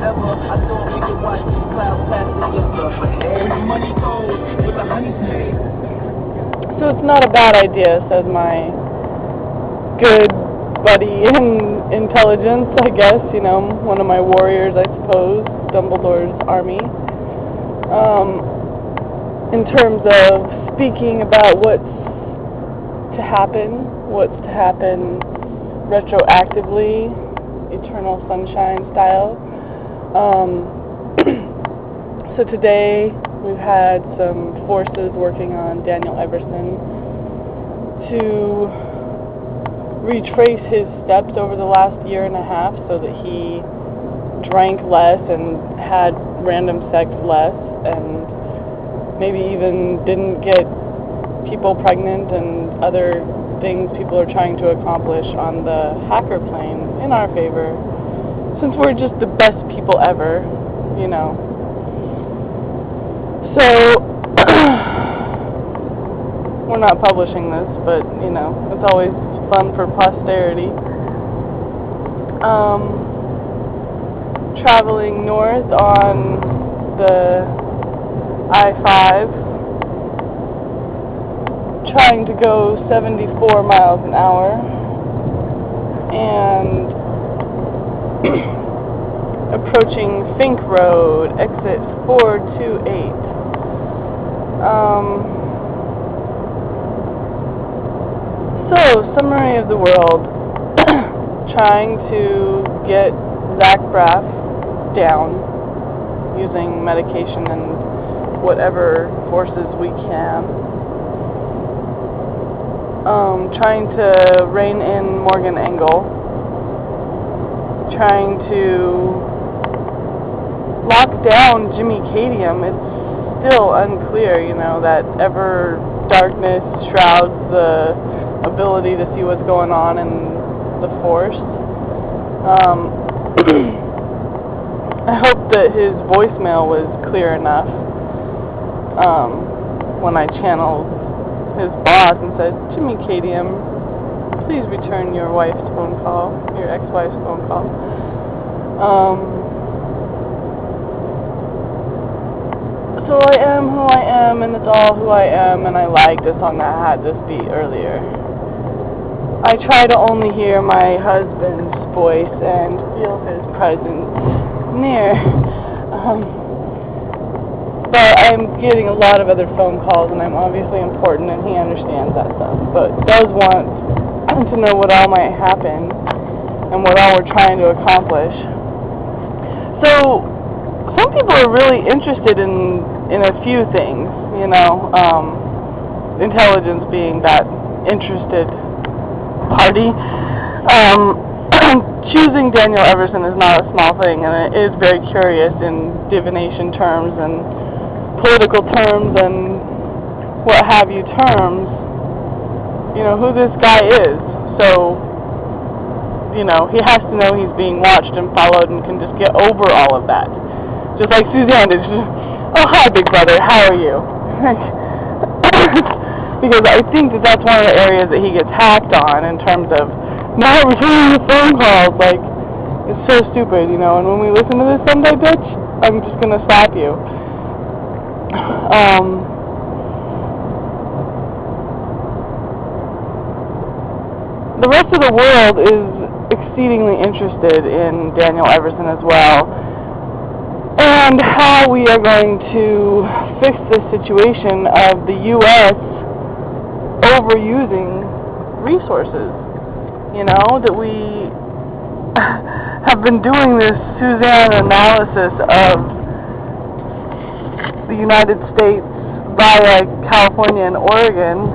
forever. I thought we could watch these clouds pass together, but hey, money goes with the honey paid. So it's not a bad idea, says my good buddy in intelligence, I guess, you know, one of my warriors, I suppose, Dumbledore's army. In terms of speaking about what's to happen retroactively, eternal sunshine style. So today we've had some forces working on Daniel Everson to retrace his steps over the last year and a half so that he drank less and had random sex less and maybe even didn't get people pregnant and other things people are trying to accomplish on the hacker plane in our favor, since we're just the best people ever, you know. So, we're not publishing this, but, you know, it's always fun for posterity. Traveling north on the I-5, trying to go 74 miles an hour, and approaching Fink Road, exit 428. So, summary of the world. Trying to get Zach Braff down using medication and whatever forces we can. Trying to rein in Morgan Engel. Trying to lock down Jimmy Cadium. It's still unclear, you know, that ever darkness shrouds the ability to see what's going on in the force. I hope that his voicemail was clear enough when I channeled his boss and said, Jimmy Cadium, please return your wife's phone call, your ex-wife's phone call. So I am who I am, and it's all who I am, and I liked a song that had this beat earlier. I try to only hear my husband's voice and feel his presence near. But I'm getting a lot of other phone calls, and I'm obviously important, and he understands that stuff, but does want to know what all might happen and what all we're trying to accomplish. So, some people are really interested in a few things, you know, intelligence being that interested party. Choosing Daniel Everson is not a small thing, and it is very curious in divination terms and political terms and what have you terms, you know, who this guy is. So, you know, he has to know he's being watched and followed and can just get over all of that. Just like Suzanne did. Oh, hi, big brother, how are you? Because I think that that's one of the areas that he gets hacked on in terms of not returning the phone calls. Like, it's so stupid, you know, and when we listen to this someday, bitch, I'm just going to slap you. The rest of the world is exceedingly interested in Daniel Everson as well, and how we are going to fix this situation of the U.S. overusing resources. You know, that we have been doing this Suzanne analysis of the United States via California and Oregon,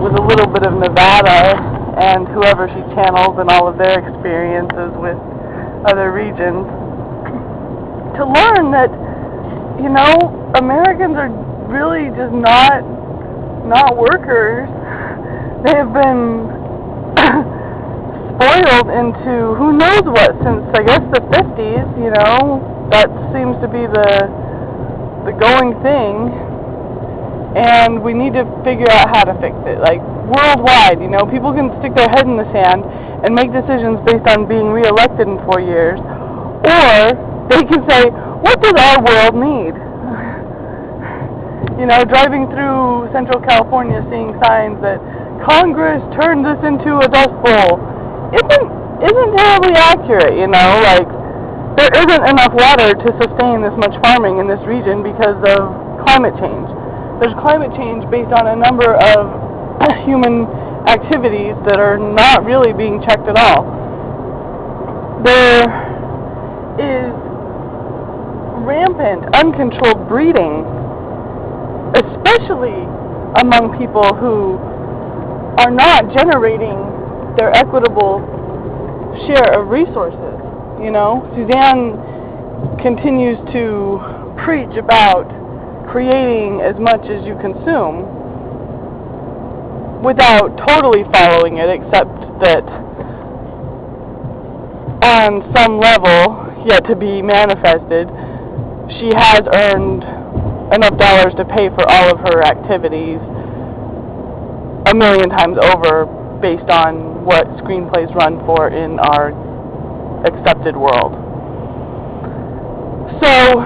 with a little bit of Nevada and whoever she channels and all of their experiences with other regions, to learn that, you know, Americans are really just not workers. They have been spoiled into who knows what since, I guess, the 50s, you know. That seems to be the going thing, and we need to figure out how to fix it. Like, worldwide, you know, people can stick their head in the sand and make decisions based on being reelected in 4 years, Or they can say, what does our world need? You know, driving through Central California, seeing signs that Congress turned this into a dust bowl isn't terribly accurate, you know, like, there isn't enough water to sustain this much farming in this region because of climate change. There's climate change based on a number of human activities that are not really being checked at all. There is rampant, uncontrolled breeding, especially among people who are not generating their equitable share of resources. You know, Suzanne continues to preach about creating as much as you consume without totally following it, except that on some level, yet to be manifested, she has earned enough dollars to pay for all of her activities 1,000,000 times over based on what screenplays run for in our accepted world. So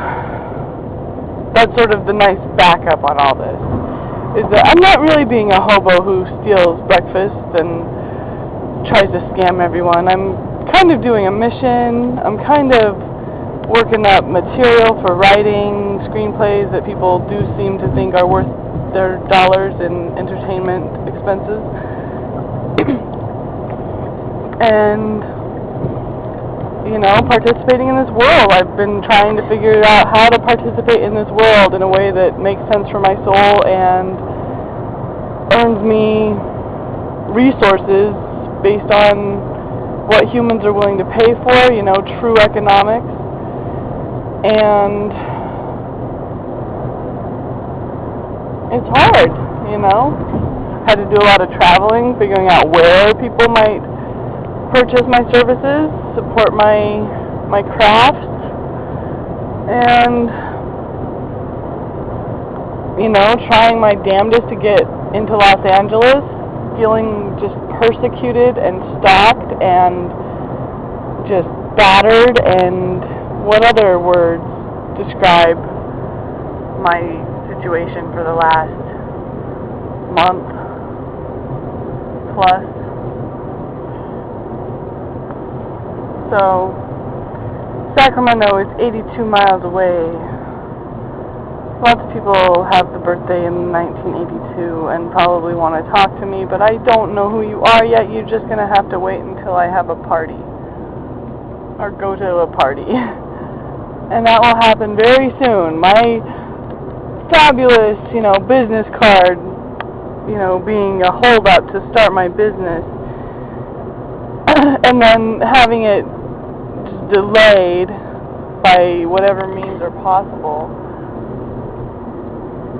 that's sort of the nice backup on all this, is that I'm not really being a hobo who steals breakfast and tries to scam everyone. I'm kind of doing a mission. I'm kind of working up material for writing screenplays that people do seem to think are worth their dollars in entertainment expenses. And, you know, participating in this world. I've been trying to figure out how to participate in this world in a way that makes sense for my soul and earns me resources based on what humans are willing to pay for, you know, true economics. And it's hard, you know. Had to do a lot of traveling, figuring out where people might purchase my services, support my crafts, and, you know, trying my damnedest to get into Los Angeles, feeling just persecuted and stalked and just battered, and what other words describe my situation for the last month plus. So, Sacramento is 82 miles away. Lots of people have the birthday in 1982 and probably want to talk to me, but I don't know who you are yet. You're just going to have to wait until I have a party. Or go to a party. And that will happen very soon. My fabulous, you know, business card, you know, being a holdup to start my business. And then having it delayed by whatever means are possible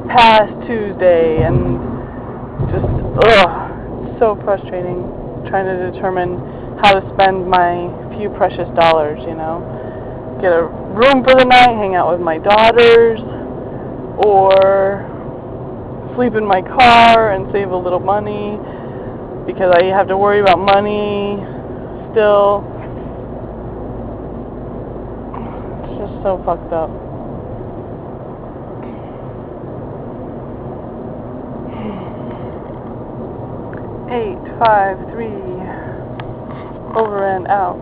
past Tuesday, and just it's so frustrating trying to determine how to spend my few precious dollars, you know. Get a room for the night, hang out with my daughters, or sleep in my car and save a little money because I have to worry about money still. It's just so fucked up. Eight, 5, 3, over and out.